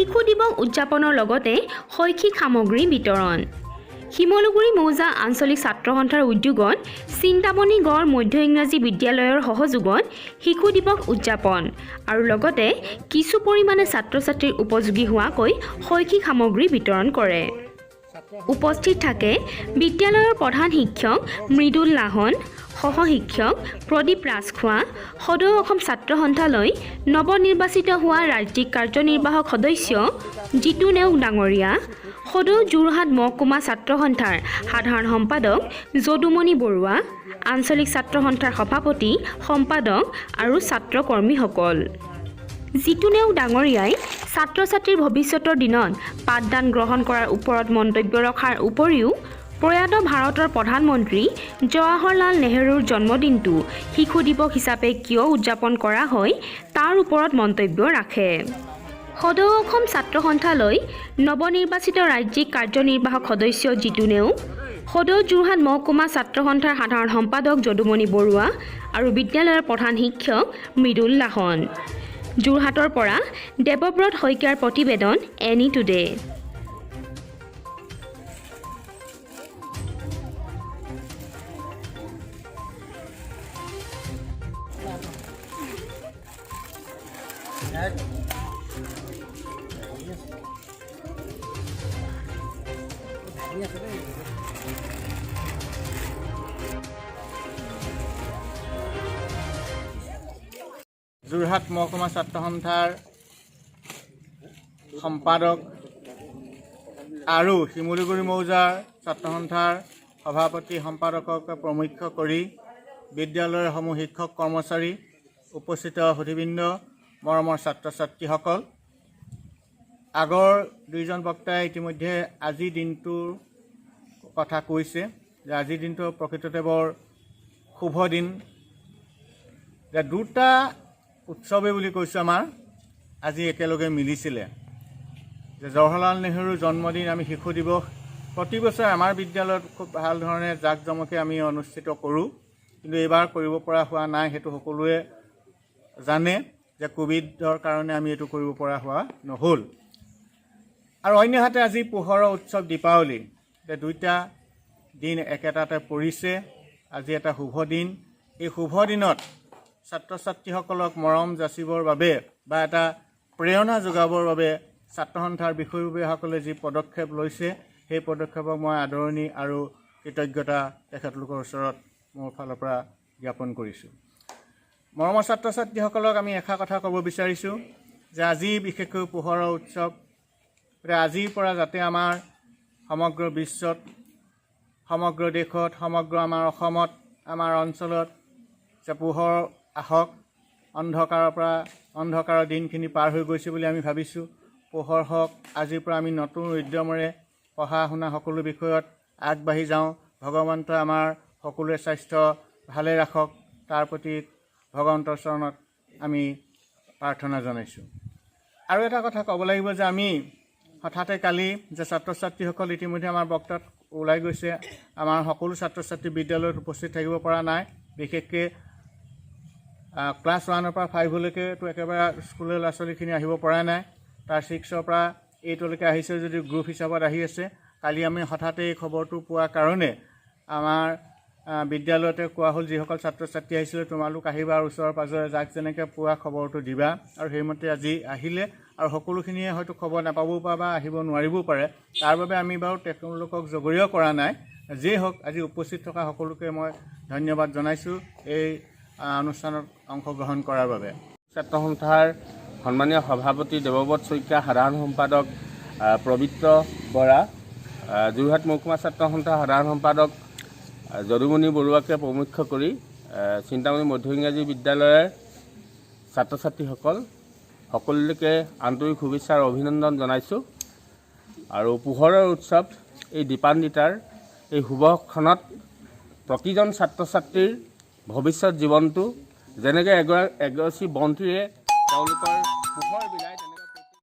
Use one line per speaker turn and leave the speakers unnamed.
শিশু দিৱস উদযাপনৰ লগতে শৈক্ষিক সামগ্ৰী বিতৰণ। শিমলুগুৰি মৌজা আঞ্চলিক ছাত্ৰ সন্থাৰ উদ্যোগত চিন্তামণি গড় মধ্য ইংৰাজী বিদ্যালয়ৰ সহযোগত শিশু দিৱস উদযাপন আৰু লগতে কিছু পৰিমাণে ছাত্ৰ ছাত্ৰীৰ উপযোগী হোৱাকৈ শৈক্ষিক সামগ্ৰী বিতৰণ কৰে। উপস্থিত থাকে বিদ্যালয়ৰ প্ৰধান শিক্ষক মৃদুল লাহন, সহ শিক্ষক প্ৰদীপ ৰাজখোৱা, সদৌ অসম ছাত্ৰ সন্থালৈ নৱনিৰ্বাচিত হোৱা ৰাজ্যিক কাৰ্যনিৰ্বাহক সদস্য জিতু নেওগ ডাঙৰীয়া, সদৌ যোৰহাট মহকুমা ছাত্ৰ সন্থাৰ সাধাৰণ সম্পাদক যদুমণি বৰুৱা, আঞ্চলিক ছাত্ৰ সন্থাৰ সভাপতি সম্পাদক আৰু ছাত্ৰ কৰ্মীসকল। জিতু নেওগ ডাঙৰীয়াই ছাত্ৰ ছাত্ৰীৰ ভৱিষ্যতৰ দিনত পাঠদান গ্ৰহণ কৰাৰ ওপৰত মন্তব্য ৰখাৰ উপৰিও প্ৰয়াত ভাৰতৰ প্ৰধানমন্ত্ৰী জৱাহৰলাল নেহৰুৰ জন্মদিনটো শিশু দিৱস হিচাপে কিয় উদযাপন কৰা হয় তাৰ ওপৰত মন্তব্য ৰাখে। সদৌ অসম ছাত্ৰ সন্থালৈ নৱনিৰ্বাচিত ৰাজ্যিক কাৰ্যনিৰ্বাহক সদস্য জিতু নেওগ, সদৌ যোৰহাট মহকুমা ছাত্ৰ সন্থাৰ সাধাৰণ সম্পাদক যদুমণি বৰুৱা আৰু বিদ্যালয়ৰ প্ৰধান শিক্ষক মৃদুল লাহন। যোৰহাটৰ পৰা দেৱব্ৰত শইকীয়াৰ প্ৰতিবেদন এনি টুডে।
যোৰহাট মহকুমা ছাত্ৰ সন্থাৰ সম্পাদক আৰু শিমলুগুৰি মৌজাৰ ছাত্ৰ সন্থাৰ সভাপতি সম্পাদককে প্ৰমুখ্য কৰি বিদ্যালয়ৰ সমূহ শিক্ষক কৰ্মচাৰী, উপস্থিত সুধীবৃন্দ, মৰমৰ ছাত্ৰ ছাত্ৰীসকল, আগৰ দুইজন বক্তাই ইতিমধ্যে আজিৰ দিনটোৰ কথা কৈছে যে আজিৰ দিনটো প্ৰকৃততে বৰ শুভ দিন। যে দুটা উৎসৱে বুলি কৈছোঁ আমাৰ আজি একেলগে মিলিছিলে। যে জৱাহৰলাল নেহৰুৰ জন্মদিন আমি শিশু দিৱস প্ৰতি বছৰে আমাৰ বিদ্যালয়ত খুব ভাল ধৰণে জাক জমকে আমি অনুষ্ঠিত কৰোঁ, কিন্তু এইবাৰ কৰিব পৰা হোৱা নাই। সেইটো সকলোৱে জানে যে কোভিডৰ কাৰণে আমি এইটো কৰিব পৰা হোৱা নহ'ল। আৰু অন্যহাতে আজি পোহৰৰ উৎসৱ দীপাৱলী, যে দুইটা দিন একেটাতে পৰিছে। আজি এটা শুভ দিন। এই শুভ দিনত ছাত্ৰ ছাত্ৰীসকলক মৰম যাচিবৰ বাবে বা এটা প্ৰেৰণা যোগাবৰ বাবে ছাত্ৰ সন্থাৰ বিষয়ববীয়াসকলে যি পদক্ষেপ লৈছে সেই পদক্ষেপক মই আদৰণি আৰু কৃতজ্ঞতা তেখেতলোকৰ ওচৰত মোৰ ফালৰ পৰা জ্ঞাপন কৰিছোঁ। মৰমৰ ছাত্ৰ ছাত্ৰীসকলক আমি এষাৰ কথা ক'ব বিচাৰিছোঁ যে আজি বিশেষকৈ পোহৰৰ উৎসৱ, আজিৰ পৰা যাতে আমাৰ সমগ্ৰ বিশ্বত, সমগ্ৰ দেশত, সমগ্ৰ আমাৰ অসমত, আমাৰ অঞ্চলত যে পোহৰ আহক। অন্ধকাৰৰ দিনখিনি পাৰ হৈ গৈছে বুলি আমি ভাবিছোঁ। পোহৰ হওক। আজিৰ পৰা আমি নতুন উদ্যমেৰে পঢ়া শুনা সকলো বিষয়ত আগবাঢ়ি যাওঁ। ভগৱন্তই আমাৰ সকলোৰে স্বাস্থ্য ভালে ৰাখক, তাৰ প্ৰতি ভগৱন্তৰ চৰণত আমি প্ৰাৰ্থনা জনাইছোঁ। আৰু এটা কথা ক'ব লাগিব যে আমি হঠাতে কালি যে ছাত্ৰ ছাত্ৰীসকল ইতিমধ্যে আমাৰ বক্তাত ওলাই গৈছে, আমাৰ সকলো ছাত্ৰ ছাত্ৰী বিদ্যালয়ত উপস্থিত থাকিব পৰা নাই। বিশেষকৈ ক্লাছ 1ৰ পৰা 5লৈকেতো একেবাৰে স্কুলৰ ল'ৰা ছোৱালীখিনি আহিব পৰা নাই। তাৰ 6ৰ পৰা 8লৈকে আহিছে যদি গ্ৰুপ হিচাপত আহি আছে। কালি আমি হঠাতে এই খবৰটো পোৱাৰ কাৰণে আমাৰ বিদ্যালয়তে কোৱা হ'ল, যিসকল ছাত্ৰ ছাত্ৰী আহিছিলে তোমালোক আহিবা আৰু ওচৰৰ পাজৰে যাক যেনেকৈ পোৱা খবৰটো দিবা। আৰু সেইমতে আজি আহিলে আৰু সকলোখিনিয়ে হয়তো খবৰ নাপাবও পাৰে বা আহিব নোৱাৰিবও পাৰে। তাৰ বাবে আমি বাৰু তেওঁলোকক জগৰীয়া কৰা নাই। যিয়ে হওক, আজি উপস্থিত থকা সকলোকে মই ধন্যবাদ জনাইছোঁ এই অনুষ্ঠানত অংশগ্ৰহণ কৰাৰ বাবে।
ছাত্ৰ সন্থাৰ সন্মানীয় সভাপতি দেৱব্ৰত শইকীয়া, সাধাৰণ সম্পাদক পবিত্ৰ বৰা, যোৰহাট মহকুমা ছাত্ৰ সন্থাৰ সাধাৰণ সম্পাদক যদুমণি বৰুৱাকে প্ৰমুখ্য কৰি চিন্তামণি মধ্য ইংৰাজী বিদ্যালয়ৰ ছাত্ৰ ছাত্ৰীসকল সকলোকে আন্তৰিক শুভেচ্ছা আৰু অভিনন্দন জনাইছোঁ। আৰু পোহৰৰ উৎসৱ এই দীপান্বিতাৰ এই শুভক্ষণত প্ৰতিজন ছাত্ৰ ছাত্ৰীৰ ভৱিষ্যত জীৱনটো যেনেকৈ এগৰাকী বন্তিৰে তেওঁলোকৰ পোহৰ বিলাই